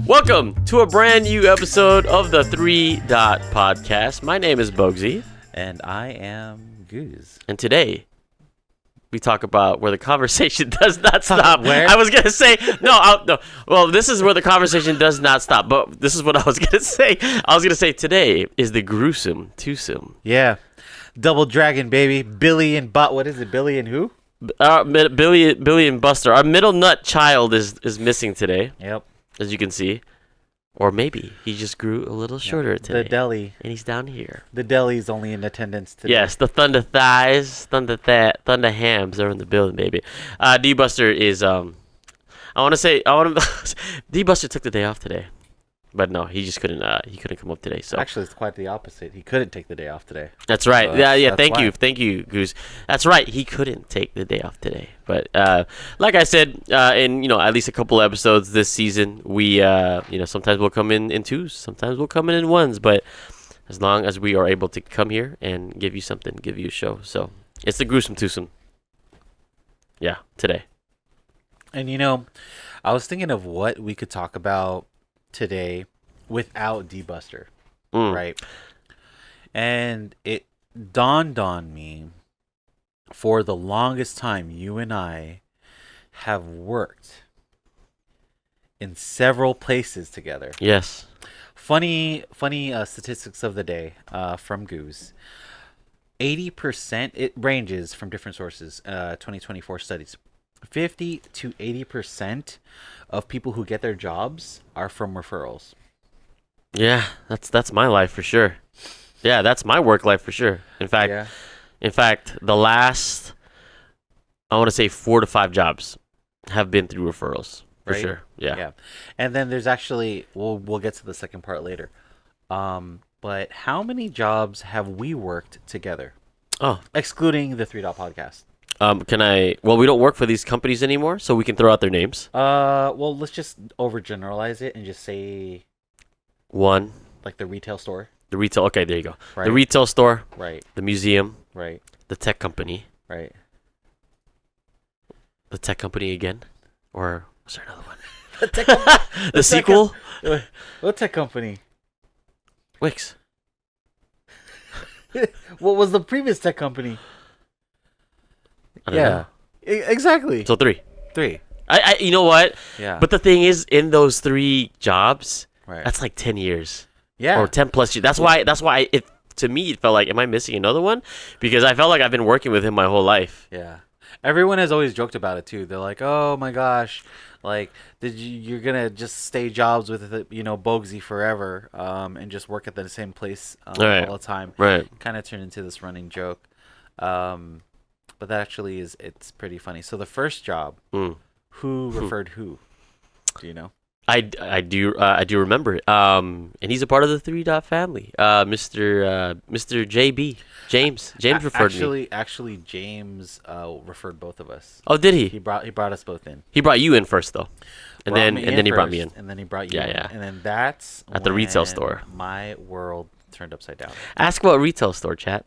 Welcome to a brand new episode of the 3 Dot Podcast. My name is Bogzy. And I am Gooze. And today, we talk about where the conversation does not stop. Where? I was going to say, no. Well, this is where the conversation does not stop. But this is what I was going to say. I was going to say today is the gruesome twosome. Yeah. Double Dragon, baby. Billy and what is it? Billy and who? Billy and Buster. Our middle nut child is missing today. Yep. As you can see. Or maybe he just grew a little shorter today. The deli. And he's down here. The deli's only in attendance today. Yes, the Thunder Thighs, Thunder Hams are in the building, baby. D-Buster is, D-Buster took the day off today. But no, he just couldn't come up today. So actually, it's quite the opposite. He couldn't take the day off today. That's right. So Thank you, Goose. That's right. He couldn't take the day off today. But like I said, in at least a couple episodes this season, we sometimes we'll come in twos, sometimes we'll come in ones. But as long as we are able to come here and give you something, give you a show, so it's the gruesome twosome. Yeah, today. And I was thinking of what we could talk about today without D-Buster, right? And it dawned on me, for the longest time, you and I have worked in several places together. Yes. Funny statistics of the day from Goose. 80%, it ranges from different sources, 2024 studies. 50 to 80% of people who get their jobs are from referrals. Yeah, that's my life for sure. Yeah, that's my work life for sure. In fact, the last, I want to say 4 to 5 jobs have been through referrals for sure. Yeah. And then there's actually, we'll get to the second part later. But how many jobs have we worked together? Oh, excluding the 3 Dot Podcast. We don't work for these companies anymore, so we can throw out their names. Let's just overgeneralize it and just say one. Like the retail store. The retail, okay, there you go. Right. The retail store. Right. The museum. Right. The tech company. Right. The tech company again? Or was there another one? the sequel? What tech company? Wix. What was the previous tech company? I don't know. Exactly. So 3. I you know what? Yeah. But the thing is, in those 3 jobs, right, that's like 10 years. Yeah. Or 10 plus years. That's why it, to me, it felt like, am I missing another one? Because I felt like I've been working with him my whole life. Yeah. Everyone has always joked about it too. They're like, "Oh my gosh, like you're gonna just stay jobs with Bogzy forever, and just work at the same place all the time." Right. Kind of turned into this running joke. But that actually it's pretty funny. So the first job, who referred who? Do you know? I do remember it. And he's a part of the 3 Dot family. Mr. JB James referred me. Actually, James referred both of us. Oh, did he? He brought us both in. He brought you in first though, and then he brought me in. And then he brought you. Yeah. And then that's at the retail store. My world turned upside down. Ask about retail store, chat.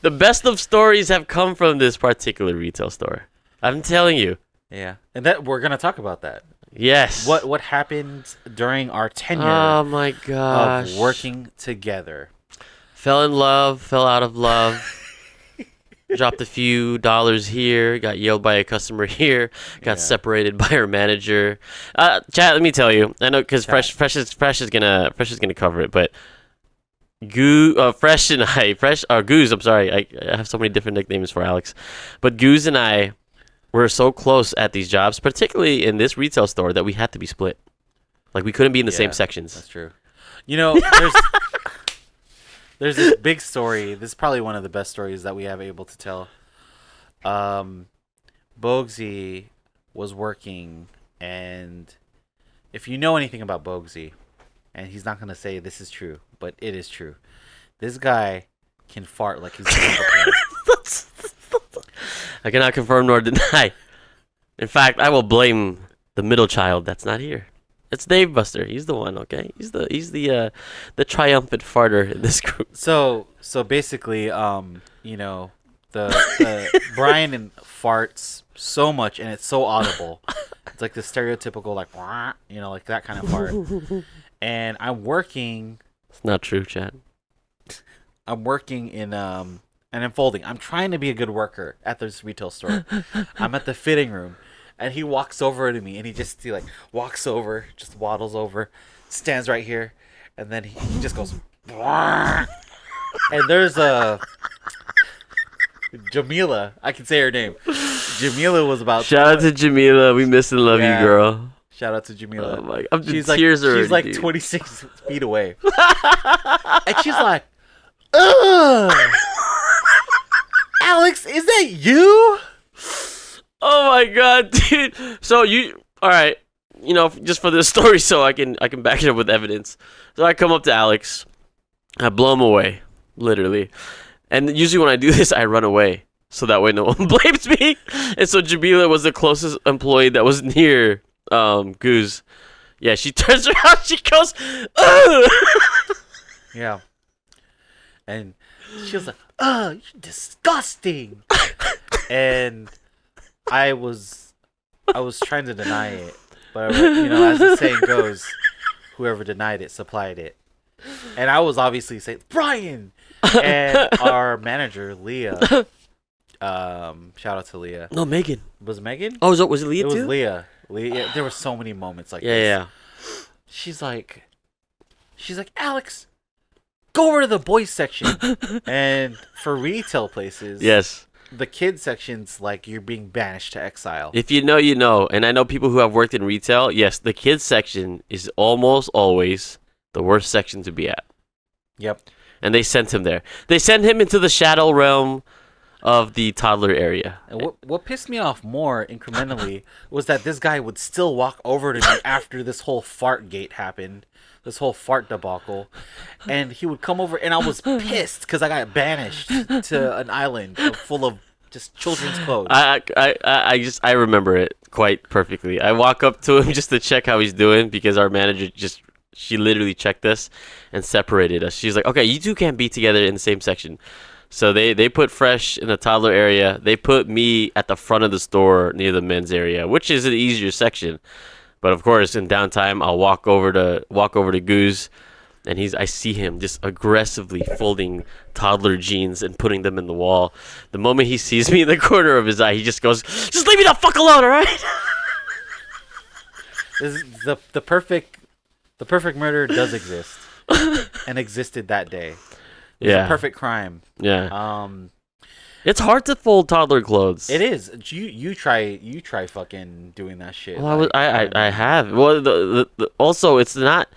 The best of stories have come from this particular retail store. I'm telling you. Yeah, and that we're gonna talk about that. Yes. What happened during our tenure? Oh my gosh. Of working together. Fell in love. Fell out of love. Dropped a few dollars here. Got yelled by a customer here. Got separated by her manager. Chat. Let me tell you. I know because Fresh is gonna cover it, but. Goose. I'm sorry. I have so many different nicknames for Alex, but Goose and I were so close at these jobs, particularly in this retail store, that we had to be split. Like we couldn't be in the same sections. That's true. There's this big story. This is probably one of the best stories that we have able to tell. Bogzy was working, and if you know anything about Bogzy, and he's not gonna say this is true, but it is true. This guy can fart like he's I cannot confirm nor deny. In fact, I will blame the middle child that's not here. It's Dave Buster. He's the one, okay? He's the triumphant farter in this group. So basically, the Brian farts so much, and it's so audible. It's like the stereotypical, like, wah, you know, like that kind of fart. And I'm working. It's not true, Chad. I'm working in and I'm folding. I'm trying to be a good worker at this retail store. I'm at the fitting room, and he walks over to me, and he like walks over, just waddles over, stands right here, and then he just goes, wah. And there's a Jamila. I can say her name. Jamila was about. Shout out to Jamila. We miss and love you, girl. Shout out to Jamila. Oh my! I'm she's like, tears already, she's like dude. 26 feet away, and she's like, "Ugh, Alex, is that you?" Oh my god, dude! So all right? You know, just for this story, so I can back it up with evidence. So I come up to Alex, I blow him away, literally. And usually when I do this, I run away. So that way no one blames me. And so Jamila was the closest employee that was near Gooze. Yeah, she turns around, she goes, ugh! Yeah. And she was like, "Ugh, you're disgusting." And I was trying to deny it. But, you know, as the saying goes, whoever denied it supplied it. And I was obviously saying, "Brian!" And our manager, Leah, shout out to Leah. No, Megan. Was it Megan? Oh, was it Leah too? It was Leah. Leah. There were so many moments like this. Yeah. She's like, "Alex, go over to the boys section." And for retail places, Yes. the kids section's like you're being banished to exile. If you know, you know. And I know people who have worked in retail. Yes, the kids section is almost always the worst section to be at. Yep. And they sent him there. They sent him into the shadow realm of the toddler area. And what pissed me off more incrementally was that this guy would still walk over to me after this whole fart gate happened, this whole fart debacle, and he would come over, and I was pissed because I got banished to an island full of just children's clothes. I remember it quite perfectly. I walk up to him just to check how he's doing because our manager she literally checked us and separated us. She's like, "Okay, you two can't be together in the same section." So they put Fresh in the toddler area. They put me at the front of the store near the men's area, which is an easier section. But of course, in downtime, I'll walk over to Gooze, and I see him just aggressively folding toddler jeans and putting them in the wall. The moment he sees me in the corner of his eye, he just goes, "Just leave me the fuck alone, all right?" This is the perfect murder does exist and existed that day. It was a perfect crime. Yeah. It's hard to fold toddler clothes. It is. You try fucking doing that shit. Well, I have. Well, the also it's not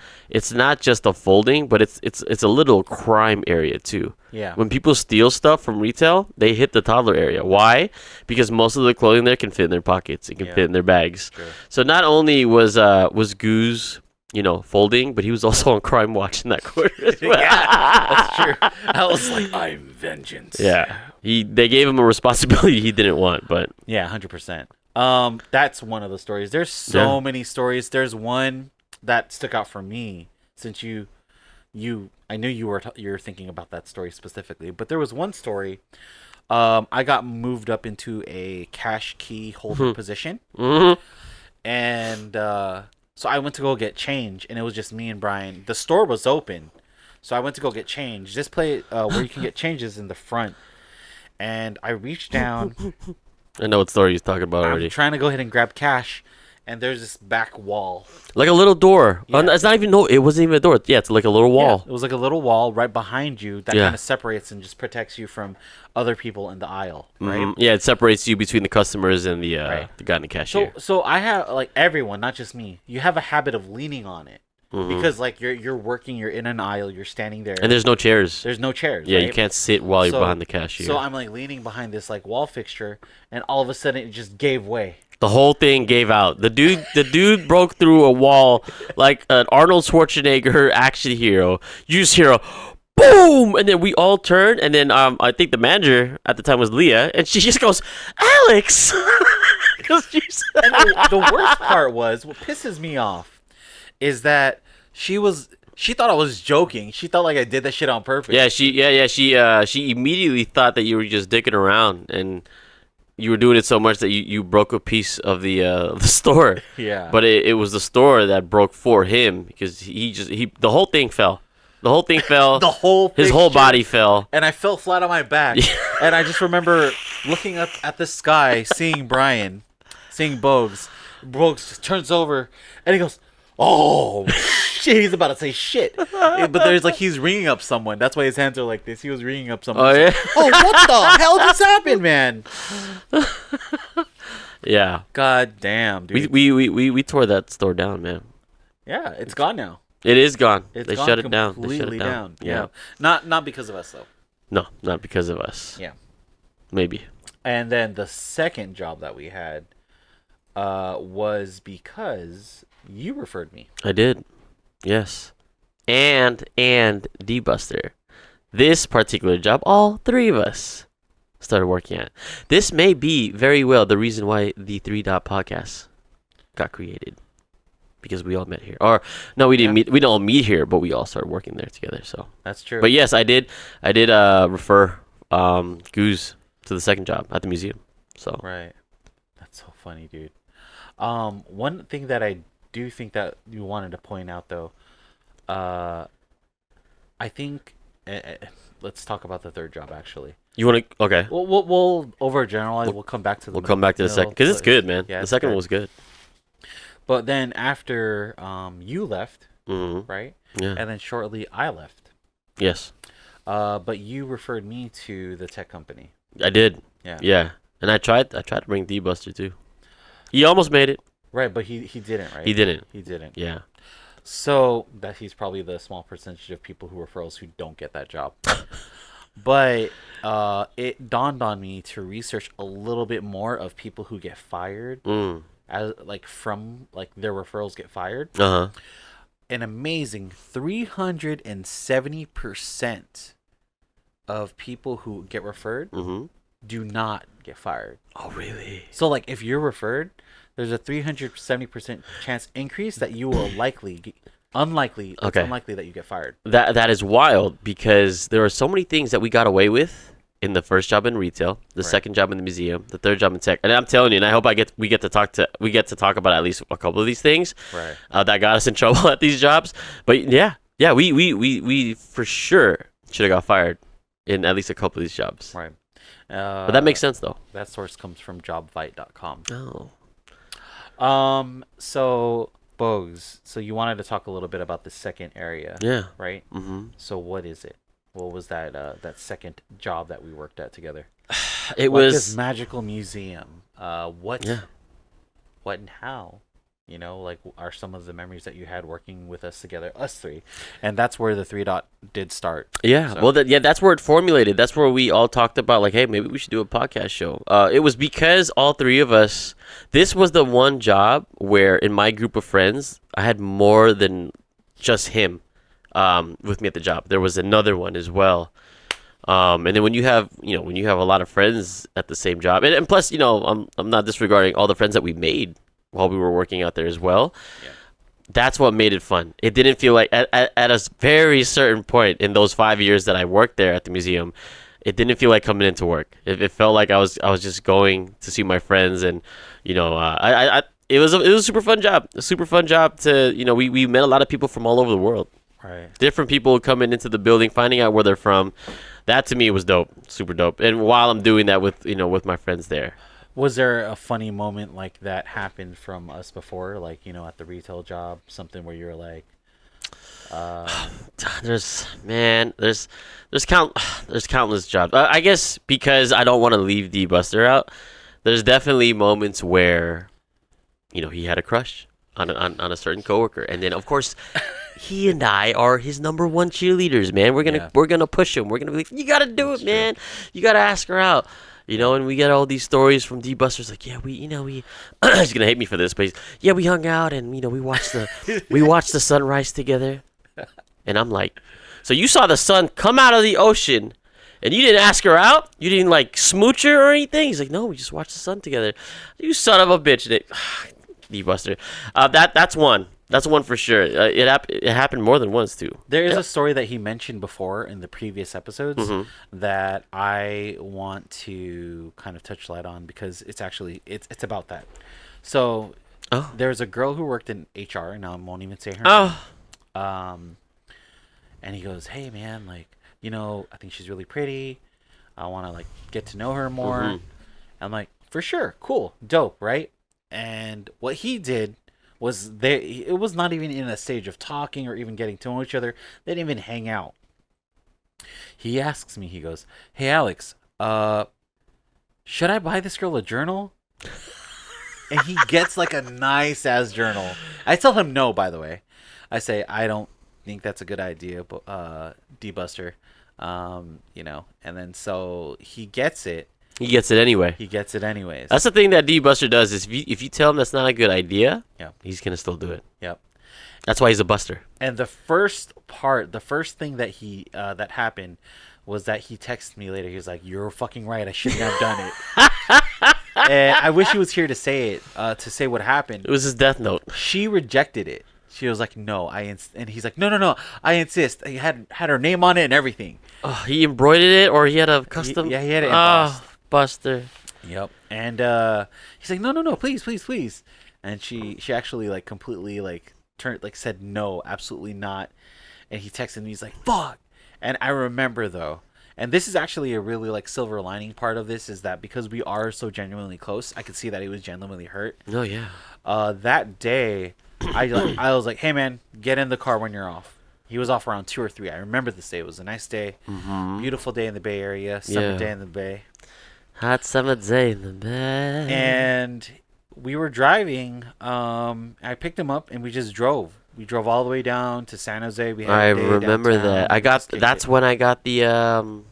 just a folding, but it's a little crime area too. Yeah. When people steal stuff from retail, they hit the toddler area. Why? Because most of the clothing there can fit in their pockets. It can fit in their bags. True. So not only was Gooze, you know, folding, but he was also on Crime Watch in that quarter as well. Yeah, that's true. I was like, "I'm vengeance." Yeah. They gave him a responsibility he didn't want, but yeah, 100%. That's one of the stories. There's so many stories. There's one that stuck out for me since I knew you were thinking about that story specifically, but there was one story. I got moved up into a cash key holder position, and so I went to go get change, and it was just me and Brian. The store was open, so I went to go get change. This place where you can get changes in the front. And I reached down. I know what story he's talking about already. I'm trying to go ahead and grab cash, and there's this back wall. Like a little door. Yeah. It's not even, no, it wasn't even a door. Yeah, it's like a little wall. Yeah, it was like a little wall right behind you that kind of separates and just protects you from other people in the aisle, right? Mm-hmm. Yeah, it separates you between the customers and the guy in the cashier. So I have, like, everyone, not just me, you have a habit of leaning on it. Because like you're working, you're in an aisle, you're standing there, and there's no chairs. There's no chairs. Yeah, right? you can't sit while you're behind the cashier. So I'm like leaning behind this like wall fixture, and all of a sudden it just gave way. The whole thing gave out. The dude broke through a wall like an Arnold Schwarzenegger action hero. You just hear a boom, and then we all turned, and then I think the manager at the time was Leah, and she just goes, "Alex." And the worst part was what pisses me off is that she was She thought I was joking. She thought like I did that shit on purpose. Yeah, she immediately thought that you were just dicking around, and you were doing it so much that you broke a piece of the store. Yeah. But it was the store that broke for him because the whole thing fell. The whole thing fell. His whole body fell. And I fell flat on my back. And I just remember looking up at the sky, seeing Brian, seeing Bogues. Bogues just turns over and he goes, "Oh shit!" He's about to say shit, but there's like he's ringing up someone. That's why his hands are like this. He was ringing up someone. Oh yeah. Oh, what the hell just happened, man? Yeah. God damn, dude. We tore that store down, man. Yeah, it's gone now. It is gone. It's They gone shut it down. They shut completely it down. Yeah. Not because of us though. No, not because of us. Yeah. Maybe. And then the second job that we had was because you referred me. I did. Yes. And D-Buster. This particular job, all three of us started working at. This may be very well the reason why the 3 Dot podcast got created. Because we all met here. Or no, we didn't meet. We don't all meet here, but we all started working there together. So that's true. But yes, I did refer Gooze to the second job at the museum. So right. That's so funny, dude. One thing that I do think that you wanted to point out though, I think let's talk about the third job actually. You want to? Okay. We'll overgeneralize. We'll come back to the. We'll come back to the second because it's good, man. Yeah, the second one was good. But then after you left, right? Yeah. And then shortly I left. Yes. But you referred me to the tech company. I did. Yeah. Yeah. And I tried to bring D-Buster too. He almost made it. Right, but he didn't, right? He didn't. He didn't. Yeah. So that he's probably the small percentage of people who referrals who don't get that job. But it dawned on me to research a little bit more of people who get fired, as from their referrals get fired. Uh huh. An amazing 370% of people who get referred do not get fired. Oh, really? So if you're referred, there's a 370% chance increase that you will unlikely that you get fired. That is wild because there are so many things that we got away with in the first job in retail, the second job in the museum, the third job in tech. And I'm telling you, and I hope we get to talk about at least a couple of these things that got us in trouble at these jobs. But yeah, we for sure should have got fired in at least a couple of these jobs. Right. But that makes sense though. That source comes from jobvite.com. Oh. So Bogues, so you wanted to talk a little bit about the second area. Yeah. Right? Mm-hmm. So what is it? What was that second job that we worked at together? It was this magical museum. What and how? Are some of the memories that you had working with us together, us three, and that's where the 3 Dot did start. Yeah, so. That's where it formulated. That's where we all talked about, hey, maybe we should do a podcast show. It was because all three of us. This was the one job where, in my group of friends, I had more than just him with me at the job. There was another one as well. And then when you have a lot of friends at the same job, and plus, I'm not disregarding all the friends that we made while we were working out there as well. Yeah. That's what made it fun. It didn't feel like at a very certain point in those 5 years that I worked there at the museum, it didn't feel like coming into work. It felt like I was just going to see my friends, and it was a super fun job. A super fun job to we met a lot of people from all over the world. Right. Different people coming into the building, finding out where they're from. That to me was dope, super dope. And while I'm doing that with my friends there. Was there a funny moment like that happened from us before, at the retail job, something where you're like, there's countless jobs. I guess because I don't want to leave D-Buster out, there's definitely moments where, he had a crush on a certain coworker, and then of course, he and I are his number one cheerleaders, man. We're gonna push him. We're gonna be like, you gotta do it, man. You gotta ask her out. And we get all these stories from D-Busters we he's gonna hate me for this, but we hung out and we watched the sunrise together, and I'm like, so you saw the sun come out of the ocean, and you didn't ask her out? You didn't smooch her or anything? He's like, no, we just watched the sun together. You son of a bitch, D-Buster. That's one. That's one for sure. It happened more than once too. There is a story that he mentioned before in the previous episodes that I want to kind of touch light on because it's actually it's about that. So there's a girl who worked in HR, and I won't even say her name. And he goes, "Hey man, like, I think she's really pretty. I want to like get to know her more." I'm like, "For sure, cool, dope, right?" And what he did was it was not even in a stage of talking or even getting to know each other. They didn't even hang out. He asks me, he goes, "Hey Alex, should I buy this girl a journal?" And he gets like a nice ass journal. I tell him no, by the way. I say I don't think that's a good idea, but D-Buster, and then so he gets it. He gets it anyway. He gets it anyways. That's the thing that D-Buster does is if you tell him that's not a good idea, Yeah. he's gonna still do it. Yep. That's why he's a buster. And the first thing that that happened was that he texted me later. He was like, "You're fucking right. I shouldn't have done it." And I wish he was here to say it, to say what happened. It was his death note. She rejected it. She was like, "No, and he's like, "No, I insist." He had her name on it and everything. Oh, he embroidered it, or he had a custom. He had it embossed. Buster. Yep. And he's like, "No, please." And she actually like completely like said no, absolutely not. And he texted me. He's like, "Fuck." And I remember though, and this is actually a really like silver lining part of this is that because we are so genuinely close, I could see that he was genuinely hurt. Oh yeah. That day, I was like, "Hey man, get in the car when you're off." He was off around 2 or 3. I remember this day. It was a nice day, beautiful day in the Bay Area, summer day in the Bay. Hot summer day in the Bay. And we were driving. I picked him up and we just drove. We drove all the way down to San Jose. I remember that. That's when I got the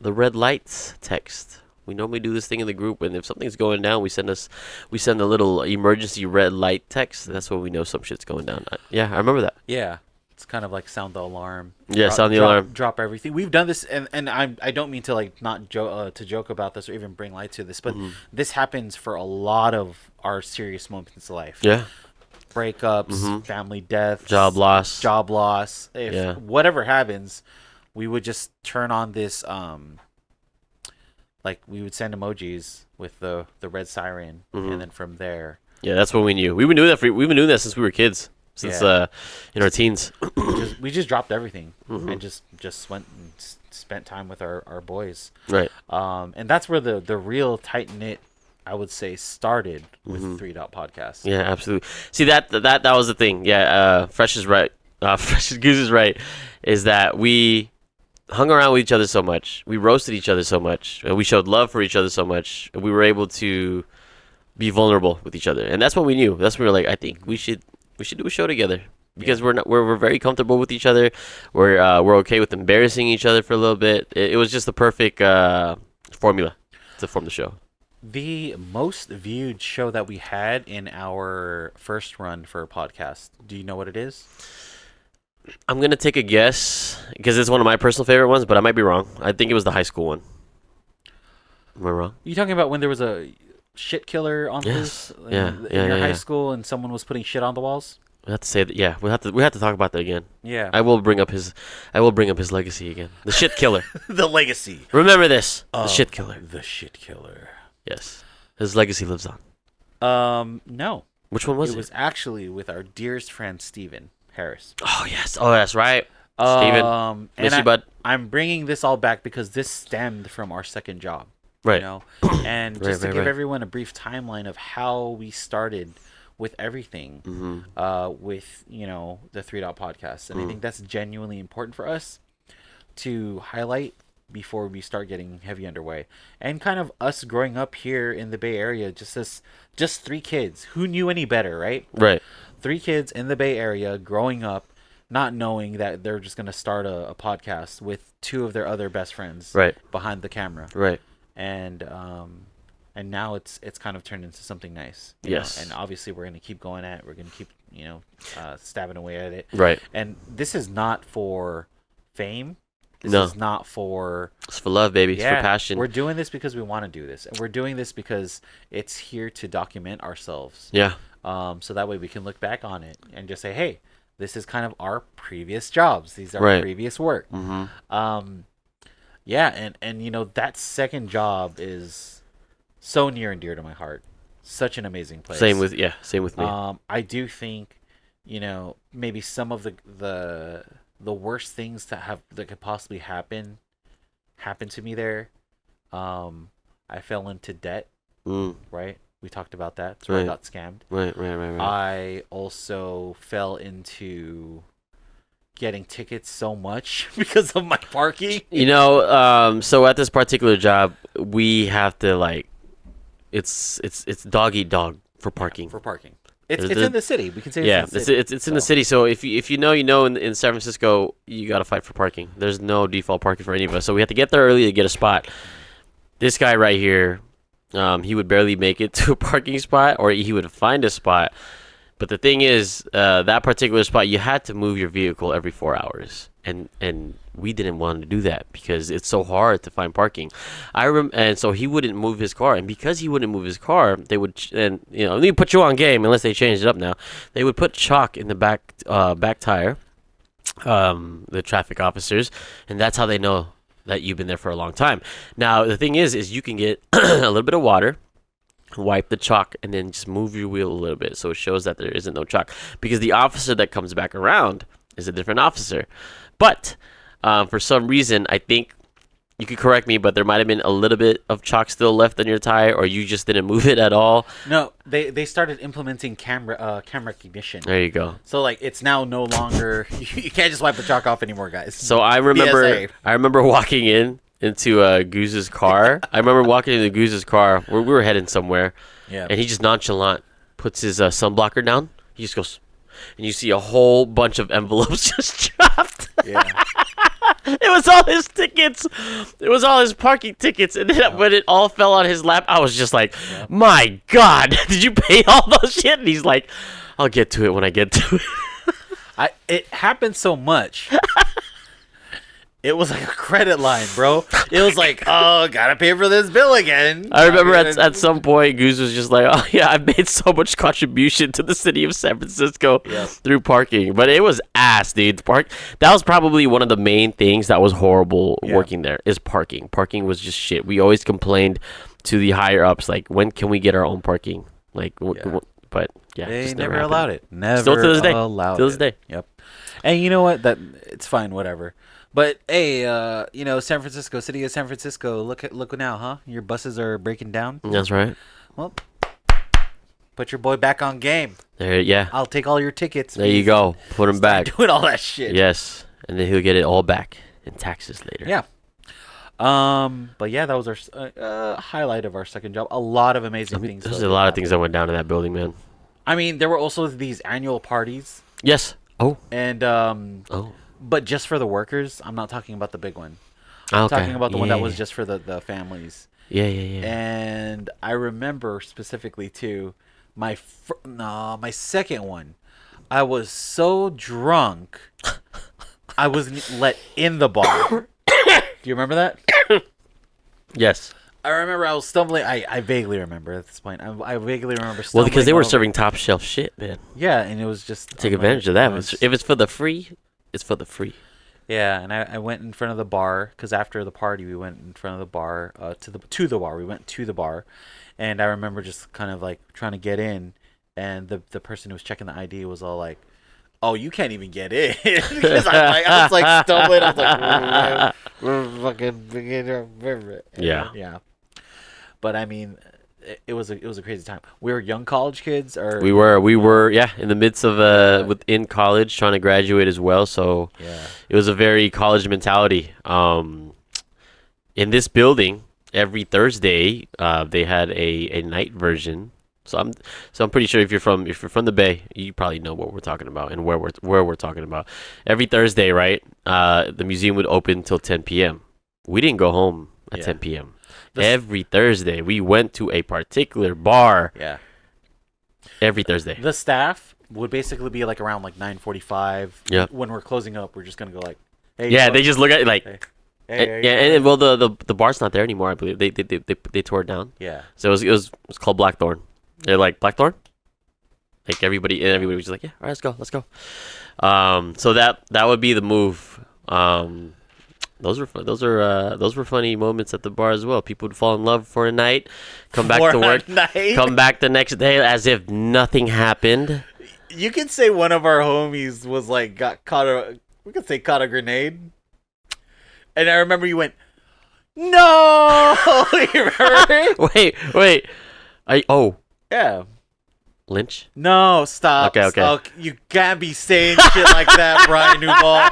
red lights text. We normally do this thing in the group, and if something's going down, we send a little emergency red light text. That's when we know some shit's going down. Yeah, I remember that. Yeah. It's kind of like sound the alarm. Yeah, sound the alarm. Drop everything. We've done this, and I don't mean to like not joke about this or even bring light to this, but this happens for a lot of our serious moments in life. Yeah. Breakups, family deaths, job loss. If whatever happens, we would just turn on this like we would send emojis with the red siren, and then from there. Yeah, that's when we knew. We've been doing that since we were kids. Since in our teens. we just dropped everything and just went and spent time with our boys. Right. And that's where the real tight knit, I would say, started with 3 Dot Podcast. Yeah, absolutely. See that was the thing. Yeah, Fresh is right. Fresh Goose is right. Is that we hung around with each other so much, we roasted each other so much, and we showed love for each other so much, and we were able to be vulnerable with each other, and that's what we knew. That's when we were like, I think we should do a show together because we're very comfortable with each other. We're okay with embarrassing each other for a little bit. It was just the perfect formula to form the show. The most viewed show that we had in our first run for a podcast. Do you know what it is? I'm gonna take a guess because it's one of my personal favorite ones, but I might be wrong. I think it was the high school one. Am I wrong? You talking about when there was a shit killer on this in your high school and someone was putting shit on the walls? We have to say that. Yeah, we have to talk about that again. Yeah, I will bring up his legacy again. The shit killer. The legacy. Remember this. The shit killer. The shit killer. Yes, his legacy lives on. No. Which one was it? It was actually with our dearest friend Steven Harris. Oh yes. Oh, that's right. Steven. Miss you, bud. I'm bringing this all back because this stemmed from our second job. Right. And just to give everyone a brief timeline of how we started with everything, with the 3 Dot Podcast, and I think that's genuinely important for us to highlight before we start getting heavy underway. And kind of us growing up here in the Bay Area, just 3 kids. Who knew any better, right? Right. 3 kids in the Bay Area growing up, not knowing that they're just gonna start a podcast with 2 of their other best friends, behind the camera, right. And now it's kind of turned into something nice. Yes. And obviously we're gonna keep going at it. We're gonna keep stabbing away at it. Right. And this is not for fame. This No. is not for... It's for love, baby. It's Yeah, for passion. we're doing this because we want to do this. And we're doing this because it's here to document ourselves. Yeah. So that way we can look back on it and just say, hey, this is kind of our previous jobs. These are Right. previous work. Yeah, and you know, that second job is so near and dear to my heart. Such an amazing place. Same with me. I do think, you know, maybe some of the worst things that could possibly happened to me there. I fell into debt, right? We talked about that. That's where I got scammed. Right. I also fell into getting tickets so much because of my parking. You know, so at this particular job, we have to like, it's dog eat dog for parking. For parking. It's in the city. We can say yeah, it's in the city. It's in the city. So if you know, in San Francisco, you got to fight for parking. There's no default parking for any of us. So we have to get there early to get a spot. This guy right here, he would barely make it to a parking spot, or he would find a spot. But the thing is, that particular spot, you had to move your vehicle every 4 hours, and we didn't want to do that because it's so hard to find parking. And so he wouldn't move his car, and because he wouldn't move his car, they would, and you know, they put you on game unless they changed it up now. They would put chalk in the back tire, the traffic officers, and that's how they know that you've been there for a long time. Now the thing is you can get a little bit of water, wipe the chalk, and then just move your wheel a little bit so it shows that there isn't no chalk, because the officer that comes back around is a different officer. But for some reason, I think you could correct me, but there might have been a little bit of chalk still left on your tire, or you just didn't move it at all. No, they started implementing camera recognition. There you go. So like it's now no longer you can't just wipe the chalk off anymore, guys. So I remember walking into Gooze's car. I remember walking into Gooze's car where we were heading somewhere. Yeah. And he just nonchalant puts his sunblocker down. He just goes, and you see a whole bunch of envelopes just dropped. Yeah. It was all his tickets. It was all his parking tickets. And then when it all fell on his lap, I was just like, my God, did you pay all those shit? And he's like, I'll get to it when I get to it. It happened so much. It was like a credit line, bro. It was like, oh, gotta pay for this bill again. I remember at some point, Goose was just like, oh, yeah, I made so much contribution to the city of San Francisco through parking. But it was ass, dude. That was probably one of the main things that was horrible working there, is parking. Parking was just shit. We always complained to the higher-ups, like, when can we get our own parking? Like, but, yeah. They just never allowed it. Never Still to this day. allowed Till this day. Yep. And you know what? It's fine, whatever. But hey, you know, San Francisco, city of San Francisco. Look now, huh? Your buses are breaking down. That's right. Well, put your boy back on game. There, yeah. I'll take all your tickets. There you go. Put him back. Doing all that shit. Yes, and then he'll get it all back in taxes later. Yeah. But yeah, that was our highlight of our second job. A lot of amazing things. There's a lot of things that went down in that building, man. I mean, there were also these annual parties. Yes. Oh. And but just for the workers. I'm not talking about the big one. I'm talking about the one that was just for the families. Yeah. And I remember specifically too, my second one. I was so drunk, I wasn't let in the bar. Do you remember that? Yes. I remember I was stumbling. I vaguely remember at this point. I vaguely remember stumbling. Well, because they were serving top shelf shit, man. Yeah, and it was just... Take advantage of that. If it's for the free, it's for the free. Yeah, and I went in front of the bar, because after the party, we went in front of the bar, to the bar. We went to the bar, and I remember just kind of like trying to get in, and the person who was checking the ID was all like, oh, you can't even get in. Because I was like stumbling. I was like, we're fucking... Yeah. But I mean, it was a crazy time. We were young college kids, or we were in the midst of within college, trying to graduate as well. So it was a very college mentality. In this building, every Thursday, they had a night version. So I'm pretty sure if you're from the Bay, you probably know what we're talking about and where we're talking about. Every Thursday, right? The museum would open till 10 p.m. We didn't go home at 10 p.m. Every Thursday, we went to a particular bar. Yeah. Every Thursday. The staff would basically be like around like 9:45. Yeah. When we're closing up, we're just gonna go like, Hey, Yeah, they just look at it like, Hey, well, the bar's not there anymore. I believe they tore it down. yeah. So it was called Blackthorn. They're like Blackthorn. Like everybody was just like, yeah, all right, let's go. So that would be the move. Those were funny moments at the bar as well. People would fall in love for a night, come back to work, come back the next day as if nothing happened. You could say one of our homies was like caught a grenade. And I remember you went, no! You remember? Wait. Yeah. Lynch? No, stop. Okay. You can't be saying shit like that, Brian Newball.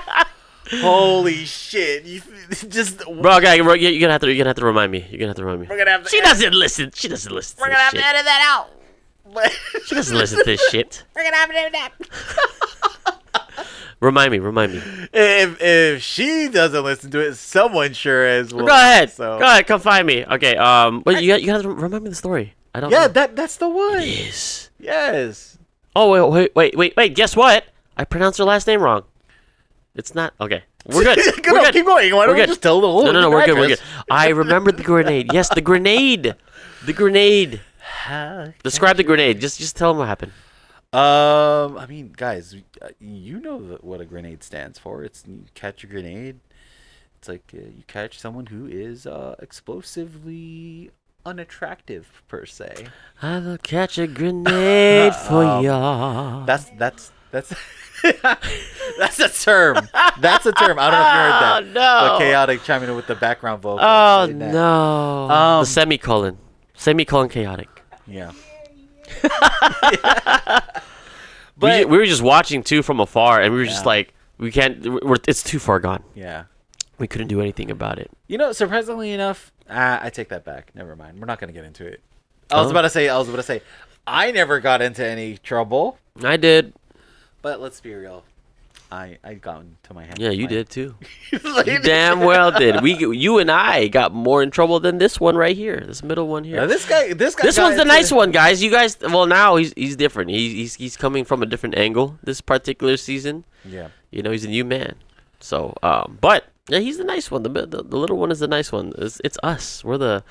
Holy shit! You just Bro, okay, you're gonna have to remind me. You're gonna have to remind me. We're gonna have to She doesn't listen. She doesn't listen. We're gonna have to edit that out. She doesn't listen to this shit. We're gonna have to edit that. Remind me. If she doesn't listen to it, someone sure is. Go ahead. So. Go ahead. Come find me. Okay. But you gotta remind me the story. I don't. Yeah, know. that's the one. It is. Yes. Oh wait. Guess what? I pronounced her last name wrong. It's not okay. We're good. We're good. Keep going. Why don't we just tell the whole? No. We're good. I remember the grenade. Yes, the grenade. The grenade. Describe the grenade. Just tell them what happened. I mean, guys, you know what a grenade stands for. It's you catch a grenade. It's like you catch someone who is explosively unattractive per se. I will catch a grenade for y'all. That's that's a term. That's a term. I don't know if you heard that. Oh, no. But chaotic chiming in with the background vocals. Oh right now. no. The semicolon chaotic. Yeah. But we were just watching too from afar, and we were just like, we can't. It's too far gone. Yeah. We couldn't do anything about it. You know, surprisingly enough, I take that back. Never mind. We're not gonna get into it. I was about to say, I never got into any trouble. I did. But let's be real. I got into my hand. Yeah, you did too. You damn well did. You and I got more in trouble than this one right here. This middle one here. Now, this guy. This one's the nice one, guys. You guys. Well, now he's different. He's coming from a different angle this particular season. Yeah. You know, he's a new man. So, but yeah, he's the nice one. The little one is the nice one. It's us. We're the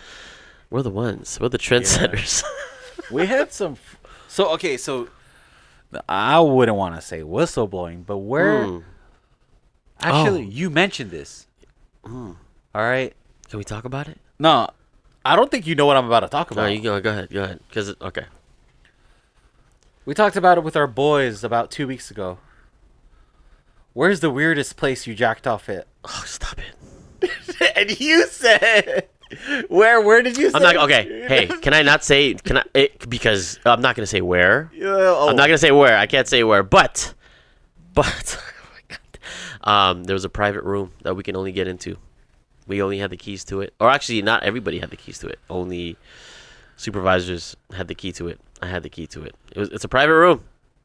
ones. We're the trendsetters. Yeah. We had some. So I wouldn't want to say whistleblowing, but where actually you mentioned this. All right. Can we talk about it? No, I don't think you know what I'm about to talk about. No, you go ahead. Because okay. We talked about it with our boys about 2 weeks ago. Where's the weirdest place you jacked off at? Oh, stop it. And you said, where did you say? I'm not okay. Hey, can I not say? Because I'm not gonna say where. Oh. I'm not gonna say where. I can't say where. But oh my God. There was a private room that we can only get into. We only had the keys to it, or actually, not everybody had the keys to it. Only supervisors had the key to it. I had the key to it. It's a private room.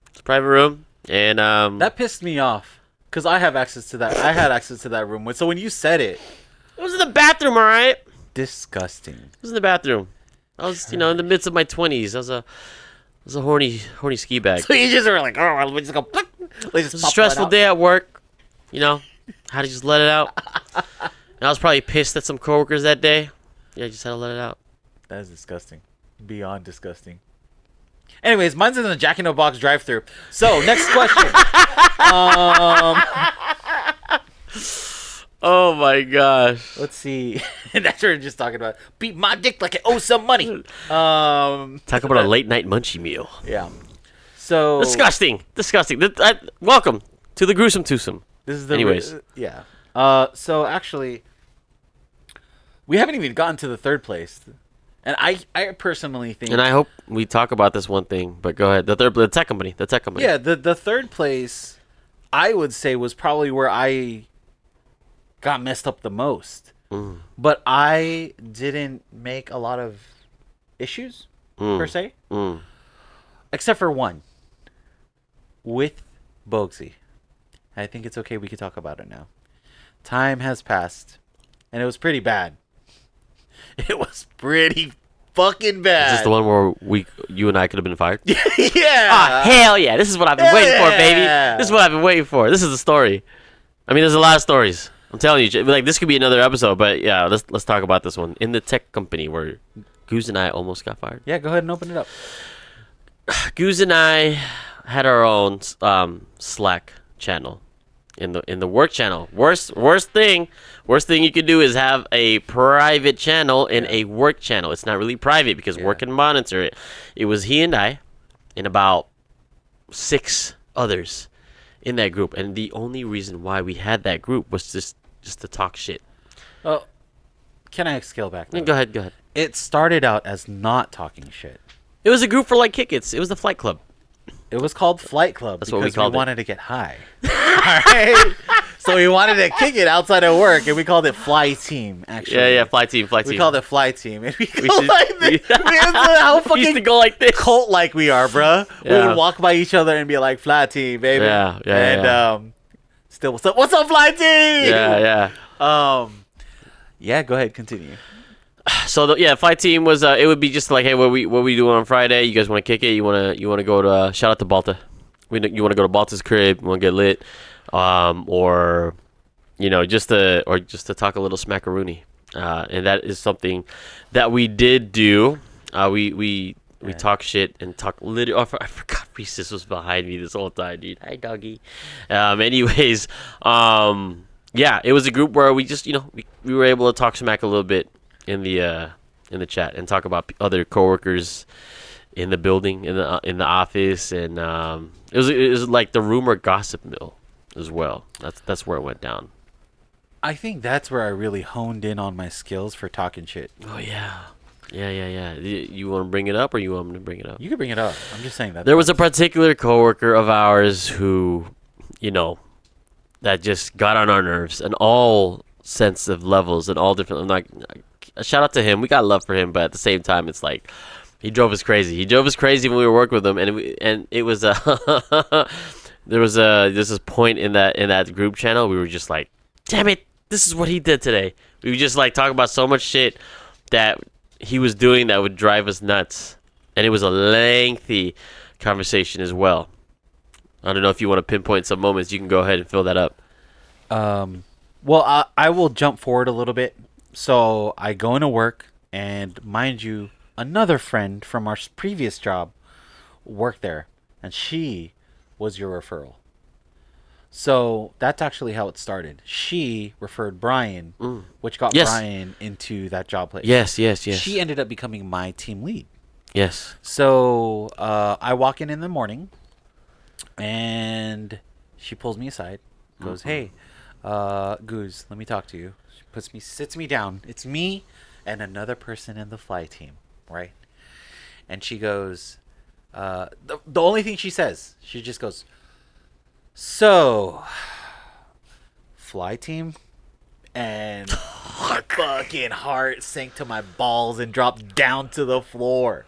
It's a private room, and that pissed me off because I have access to that. I had access to that room. So when you said it was in the bathroom. All right. Disgusting. It was in the bathroom. I was, in the midst of my 20s. I was a horny ski bag. So you just were like, oh, let me just go. It was a stressful day at work. Had to just let it out. And I was probably pissed at some coworkers that day. Yeah, I just had to let it out. That is disgusting. Beyond disgusting. Anyways, mine's in the Jack in the Box drive-thru. So, next question. Oh my gosh. Let's see. That's what we're just talking about. Beat my dick like I owe some money. Talk about a late night munchie meal. Yeah. So disgusting. Welcome to the gruesome twosome. This is the anyways. Yeah. So actually, we haven't even gotten to the third place, and I personally think. And I hope we talk about this one thing. But go ahead. The tech company. Yeah. The third place, I would say, was probably where I got messed up the most. But I didn't make a lot of issues per se, except for one with Bogzy. I think it's okay. We can talk about it now. Time has passed, and it was pretty bad. It was pretty fucking bad. Is this the one where you and I could have been fired? Yeah. Ah, hell yeah! This is what I've been waiting for, baby. This is what I've been waiting for. This is the story. I mean, there's a lot of stories. I'm telling you, like this could be another episode, but yeah, let's talk about this one in the tech company where Gooze and I almost got fired. Yeah, go ahead and open it up. Gooze and I had our own Slack channel in the work channel. Worst thing you could do is have a private channel in a work channel. It's not really private because work can monitor it. It was he and I and about 6 others in that group, and the only reason why we had that group was just to talk shit. Oh, can I scale back? Go ahead. It started out as not talking shit. It was a group for like kick-its. It was the flight club. It was called Flight Club That's because what we called it. wanted to get high. All right. So we wanted to kick it outside of work, and we called it Fly Team. Actually, Yeah, flight team. we called it Fly Team, and we should- like this. How We used to fucking go like this. cult like we are, bruh. We Yeah. would walk by each other and be like, "Fly Team, baby." Yeah, And still, what's up? What's up, Fly Team? Yeah. Yeah. Go ahead, continue. So flight team was it would be just like, hey, what we doing on Friday? You guys want to kick it? You want to go to shout out to Balta? You want to go to Balta's crib? You want to get lit, or just to talk a little smackaroony, and that is something that we did do. We talk shit and talk literally. Oh, I forgot Reese's was behind me this whole time, dude. Hi, doggy. Anyways, it was a group where we just we were able to talk smack a little bit in the chat and talk about other coworkers in the building, in the office, and it was like the rumor gossip mill as well. That's where it went down. I think that's where I really honed in on my skills for talking shit. Oh yeah. You want to bring it up, or you want me to bring it up? You can bring it up. I'm just saying that. There was a particular coworker of ours who, that just got on our nerves in all sense of levels and all different. I'm like, shout out to him. We got love for him, but at the same time, it's like he drove us crazy. He drove us crazy when we were working with him, and it was there's this point in that group channel. We were just like, damn it, this is what he did today. We would just like talk about so much shit that he was doing that would drive us nuts, and it was a lengthy conversation as well. I don't know if you want to pinpoint some moments. You can go ahead and fill that up. Well, I will jump forward a little bit. So I go into work, and mind you, another friend from our previous job worked there, and she was your referral. So that's actually how it started. She referred Brian, which got Brian into that job place. Yes. She ended up becoming my team lead. Yes. So I walk in the morning, and she pulls me aside, goes, "Hey, Gooze, let me talk to you." She sits me down. It's me and another person in the fly team, right? And she goes, the only thing she says, she just goes, "So, fly team," and my fucking heart sank to my balls and dropped down to the floor,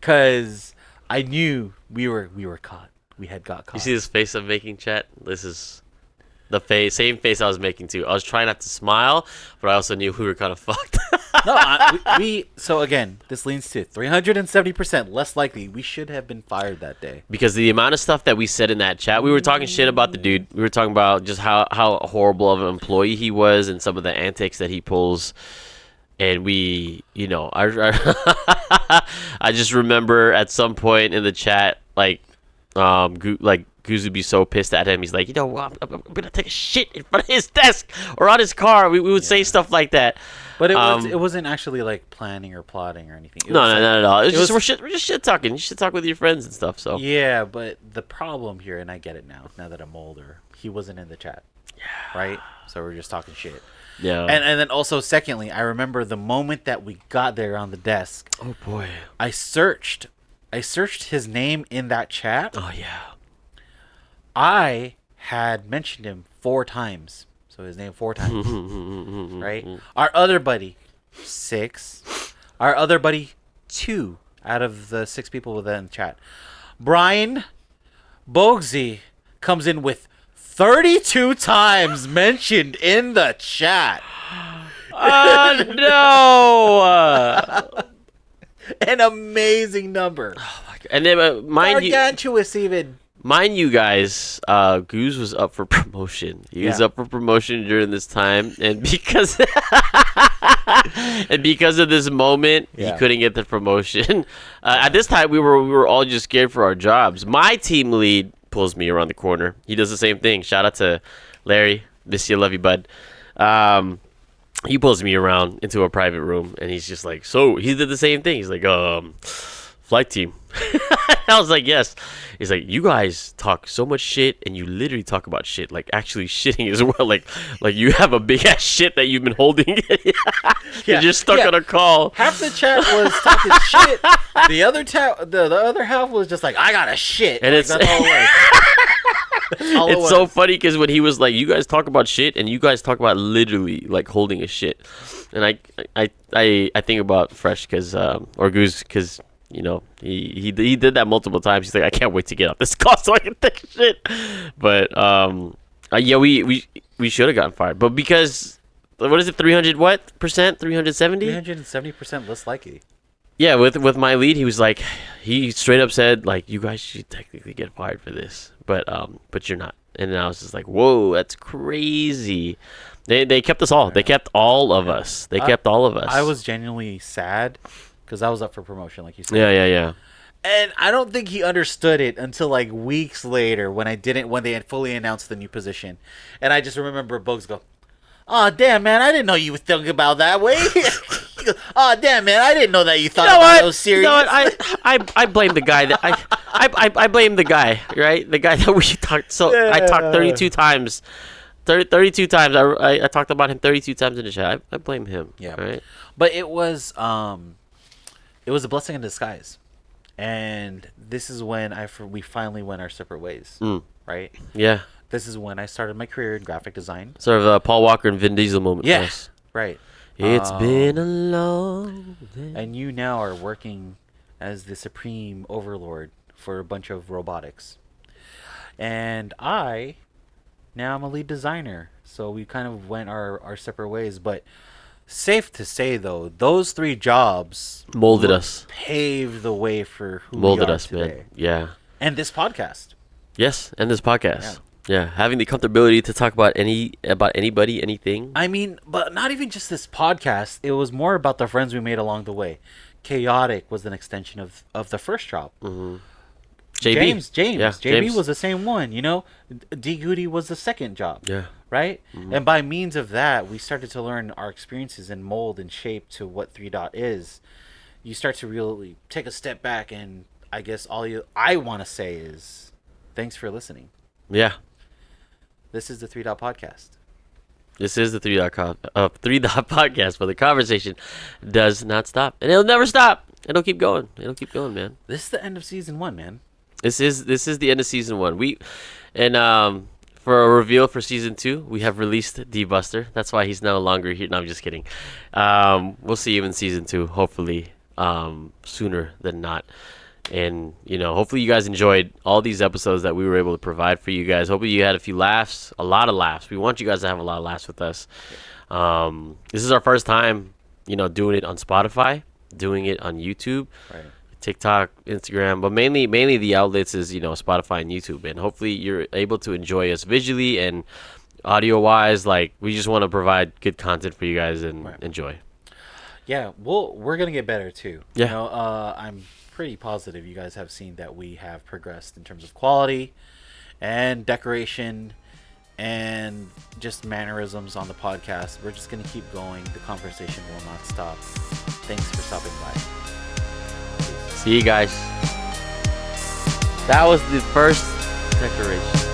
cause I knew we were caught. We had got caught. You see this face I'm making, chat? This is the same face I was making too. I was trying not to smile, but I also knew we were kind of fucked. No, so again, this leans to 370% less likely we should have been fired that day. Because the amount of stuff that we said in that chat, we were talking shit about the dude. We were talking about just how horrible of an employee he was and some of the antics that he pulls. And we, I just remember at some point in the chat, Gooze would be so pissed at him. He's like, I'm gonna take a shit in front of his desk or on his car. We would say stuff like that. But it wasn't actually like planning or plotting or anything. No, not at all. We're just shit talking. You should talk with your friends and stuff. So yeah, but the problem here, and I get it now that I'm older, he wasn't in the chat. Yeah. Right? So we're just talking shit. Yeah. And then also, secondly, I remember the moment that we got there on the desk. Oh boy. I searched his name in that chat. Oh yeah. I had mentioned him 4 times. So his name 4 times. Right? Our other buddy, 6. Our other buddy, 2 out of the 6 people within the chat. Brian Bogzy comes in with 32 times mentioned in the chat. Oh no! An amazing number. Oh my God. And then mind you, gargantuous even. Mind you guys, Goose was up for promotion. He was up for promotion during this time, and because and because of this moment, he couldn't get the promotion. At this time, we were all just scared for our jobs. My team lead pulls me around the corner. He does the same thing. Shout out to Larry. Miss you, love you, bud. He pulls me around into a private room, and he's just like, so he did the same thing. He's like, flight team. I was like, yes. He's like, you guys talk so much shit, and you literally talk about shit, like actually shitting as well. Like you have a big ass shit that you've been holding. You're just stuck on a call. Half the chat was talking shit. The other half was just like, I got a shit. And like, it's that's all it was. it's so funny because when he was like, you guys talk about shit, and you guys talk about literally like holding a shit, and I think about Fresh because or Goose because. You know, he did that multiple times. He's like, I can't wait to get off this call so I can take shit. But yeah, we should have gotten fired. But because what is it, 300 what percent? 370? 370% less likely. Yeah, with my lead, he was like, he straight up said like, you guys should technically get fired for this, but you're not. And then I was just like, whoa, that's crazy. They kept us all. They kept all of us. They kept all of us. I was genuinely sad. Because I was up for promotion, like you said. Yeah. And I don't think he understood it until like weeks later when they had fully announced the new position. And I just remember Bugs go, "Oh damn man, I didn't know you were thinking about that way." He goes, "Oh damn man, I didn't know that you thought about those serious." You know what? I blame the guy that I blame the guy, right? The guy that we talked. So I talked 32 times. 32 times. I talked about him 32 times in the chat. I blame him. Yeah. Right. But it was a blessing in disguise, and this is when we finally went our separate ways, right? Yeah. This is when I started my career in graphic design. Sort of a Paul Walker and Vin Diesel moment. Yes, right. It's been a long day. And you now are working as the supreme overlord for a bunch of robotics, and I'm a lead designer. So we kind of went our separate ways, but. Safe to say, though, those 3 jobs molded us, paved the way for who molded we are us, today. man. Yeah, and this podcast. Yes, and this podcast. Yeah, having the comfortability to talk about anybody, anything. I mean, but not even just this podcast. It was more about the friends we made along the way. Chaotic was an extension of the first job. Mm-hmm. James. Yeah, JB was the same one. You know, D Goody was the second job. Yeah. Right? Mm-hmm. And by means of that, we started to learn our experiences and mold and shape to what 3 Dot is. You start to really take a step back, and I guess I want to say is thanks for listening. Yeah. This is the 3 Dot podcast. This is the 3 Dot podcast, but the conversation does not stop, and it'll never stop. It'll keep going. It'll keep going, man. This is the end of season 1, man. This is the end of season 1. For a reveal for season 2, we have released D-Buster. That's why he's no longer here. No, I'm just kidding. We'll see you in season 2, hopefully sooner than not. And, you know, hopefully you guys enjoyed all these episodes that we were able to provide for you guys. Hopefully you had a few laughs, a lot of laughs. We want you guys to have a lot of laughs with us. This is our first time, you know, doing it on Spotify, doing it on YouTube. Right. TikTok, Instagram, but mainly the outlets is, you know, Spotify and YouTube. And hopefully you're able to enjoy us visually and audio wise. Like, we just want to provide good content for you guys and enjoy. Yeah, we're gonna get better too. Yeah. You know, I'm pretty positive you guys have seen that we have progressed in terms of quality and decoration and just mannerisms on the podcast. We're just gonna keep going. The conversation will not stop. Thanks for stopping by. See you guys. That was the first decoration.